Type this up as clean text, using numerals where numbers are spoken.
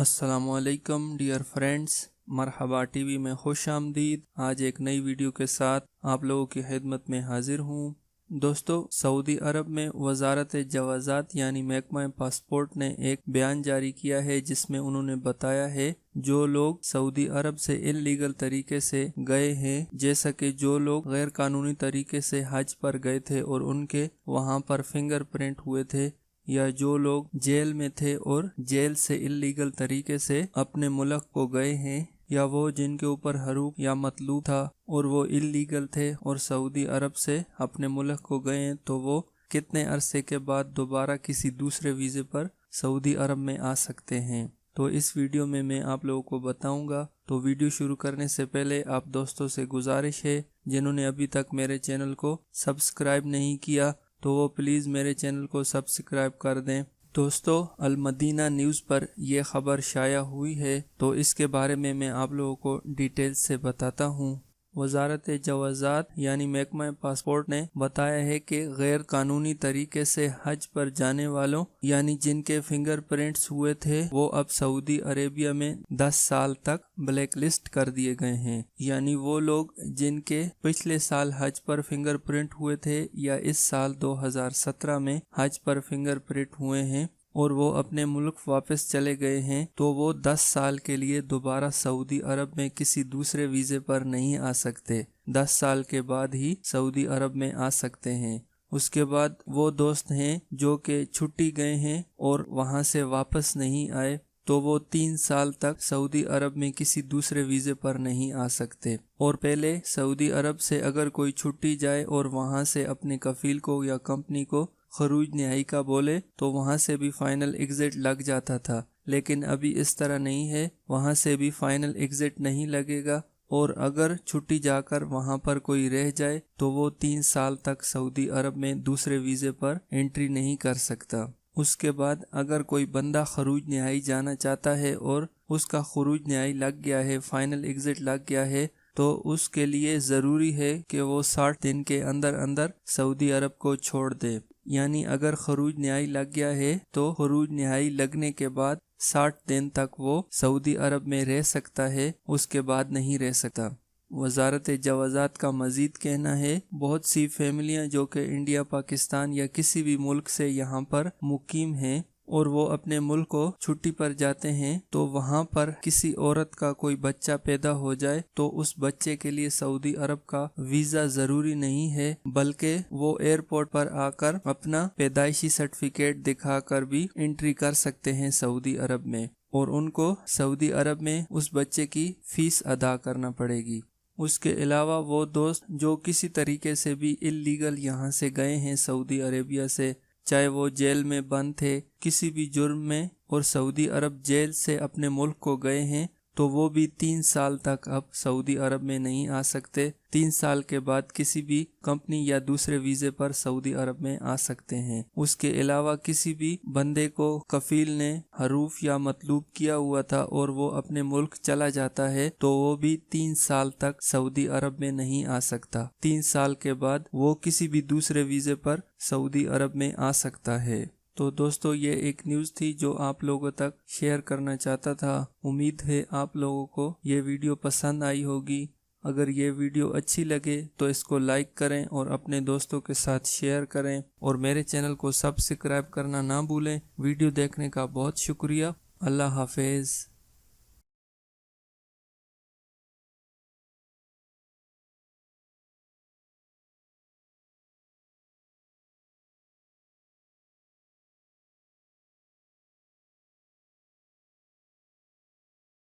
अस्सलाम वालेकुम dear friends, मरहबा TV में खुश आमदीद। आज एक नई वीडियो के साथ आप लोगों की खिदमत में हाजिर हूँ। दोस्तों, सऊदी अरब में वजारत जवाजात यानी महकमा पासपोर्ट ने एक बयान जारी किया है जिसमें उन्होंने बताया है जो लोग सऊदी अरब से इल्लीगल तरीके से गए हैं, जैसा कि जो लोग गैर कानूनी तरीके से हज पर गए थे और उनके वहां पर फिंगरप्रिंट हुए थे, या जो लोग जेल में थे और जेल से इल्लीगल तरीके से अपने मुल्क को गए हैं, या वो जिनके ऊपर हरूब या मतलूब था और वो इल्लीगल थे और सऊदी अरब से अपने मुल्क को गए हैं, तो वो कितने अरसे के बाद दोबारा किसी दूसरे वीज़े पर सऊदी अरब में आ सकते हैं। तो इस वीडियो में मैं आप लोगों को बताऊंगा। तो वीडियो शुरू करने से पहले आप दोस्तों से गुजारिश है, जिन्होंने अभी तक मेरे चैनल को सब्सक्राइब नहीं किया तो वो प्लीज़ मेरे चैनल को सब्सक्राइब कर दें। दोस्तों, अल मदीना न्यूज़ पर यह खबर शाया हुई है, तो इसके बारे में मैं आप लोगों को डिटेल से बताता हूँ। वजारत जवाजात यानी महकमा पासपोर्ट ने बताया है कि गैर कानूनी तरीके से हज पर जाने वालों यानी जिनके फिंगरप्रिंट्स हुए थे, वो अब सऊदी अरेबिया में 10 साल तक ब्लैक लिस्ट कर दिए गए हैं। यानी वो लोग जिनके पिछले साल हज पर फिंगरप्रिंट हुए थे या इस साल 2017 में हज पर फिंगरप्रिंट हुए हैं और वो अपने मुल्क वापस चले गए हैं, तो वो 10 साल के लिए दोबारा सऊदी अरब में किसी दूसरे वीज़े पर नहीं आ सकते। 10 साल के बाद ही सऊदी अरब में आ सकते हैं। उसके बाद वो दोस्त हैं जो कि छुट्टी गए हैं और वहाँ से वापस नहीं आए, तो वो 3 साल तक सऊदी अरब में किसी दूसरे वीज़े पर नहीं आ सकते। और पहले सऊदी अरब से अगर कोई छुट्टी जाए और वहाँ से अपने कफील को या कंपनी को खरूज न्यायी का बोले तो वहाँ से भी फाइनल एग्जिट लग जाता था, लेकिन अभी इस तरह नहीं है। वहाँ से भी फाइनल एग्जिट नहीं लगेगा और अगर छुट्टी जाकर वहाँ पर कोई रह जाए तो वो 3 साल तक सऊदी अरब में दूसरे वीज़े पर एंट्री नहीं कर सकता। उसके बाद अगर कोई बंदा खरूज न्यायी जाना चाहता है और उसका खरूज न्यायी लग गया है, फाइनल एग्जिट लग गया है, तो उसके लिए ज़रूरी है कि वो 60 दिन के अंदर अंदर सऊदी अरब को छोड़ दे। यानी अगर खरूज न्यायी लग गया है तो खरूज न्यायी लगने के बाद 60 दिन तक वो सऊदी अरब में रह सकता है, उसके बाद नहीं रह सकता। वजारत जवाजात का मजीद कहना है, बहुत सी फैमिलियां जो कि इंडिया, पाकिस्तान या किसी भी मुल्क से यहाँ पर मुकीम हैं और वो अपने मुल्क को छुट्टी पर जाते हैं, तो वहाँ पर किसी औरत का कोई बच्चा पैदा हो जाए तो उस बच्चे के लिए सऊदी अरब का वीज़ा ज़रूरी नहीं है, बल्कि वो एयरपोर्ट पर आकर अपना पैदाइशी सर्टिफिकेट दिखाकर भी एंट्री कर सकते हैं सऊदी अरब में, और उनको सऊदी अरब में उस बच्चे की फ़ीस अदा करना पड़ेगी। उसके अलावा वो दोस्त जो किसी तरीके से भी इल्लीगल यहाँ से गए हैं सऊदी अरेबिया से, चाहे वो जेल में बंद थे किसी भी जुर्म में और सऊदी अरब जेल से अपने मुल्क को गए हैं, तो वो भी 3 साल तक अब सऊदी अरब में नहीं आ सकते। 3 साल के बाद किसी भी कंपनी या दूसरे वीज़े पर सऊदी अरब में आ सकते हैं। उसके अलावा किसी भी बंदे को कफील ने हरूफ या मतलूब किया हुआ था और वो अपने मुल्क चला जाता है, तो वो भी 3 साल तक सऊदी अरब में नहीं आ सकता। 3 साल के बाद वो किसी भी दूसरे वीज़े पर सऊदी अरब में आ सकता है। तो दोस्तों, ये एक न्यूज़ थी जो आप लोगों तक शेयर करना चाहता था। उम्मीद है आप लोगों को ये वीडियो पसंद आई होगी। अगर ये वीडियो अच्छी लगे तो इसको लाइक करें और अपने दोस्तों के साथ शेयर करें, और मेरे चैनल को सब्सक्राइब करना ना भूलें। वीडियो देखने का बहुत शुक्रिया। अल्लाह हाफिज़।